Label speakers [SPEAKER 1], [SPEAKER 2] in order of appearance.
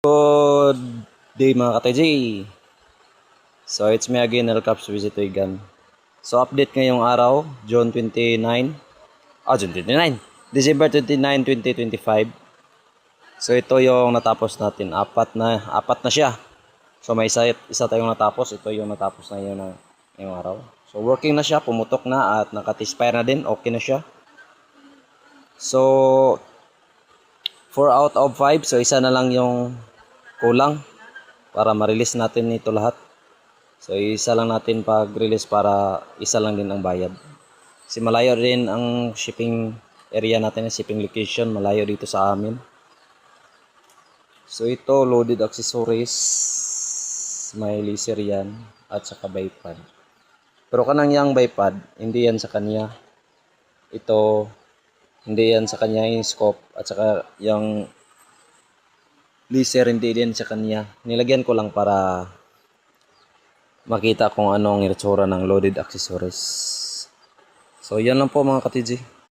[SPEAKER 1] Good day mga ka-TJ. So it's me again, El Caps Visit Gun. So update ngayong araw, June 29. June 29. December 29, 2025. So ito yung natapos natin. Apat na siya. So may isa tayong natapos. Ito yung natapos na yun ngayong araw. So working na siya, pumutok na at naka-expire na din. Okay na siya. So 4 out of 5. So isa na lang yung kulang para ma-release natin ito lahat. So isa lang natin pag-release para isa lang din ang bayad. Kasi malayo din ang shipping area natin, shipping location, malayo dito sa amin. So ito loaded accessories, may laser yan at saka bipod. Pero kanang yang bipod, hindi yan sa kanya. Ito hindi yan sa kanya yung scope at saka yung laser hindi din sa kanya. Nilagyan ko lang para makita kung anong itsura ng loaded accessories. So yan lang po mga ka-TJ.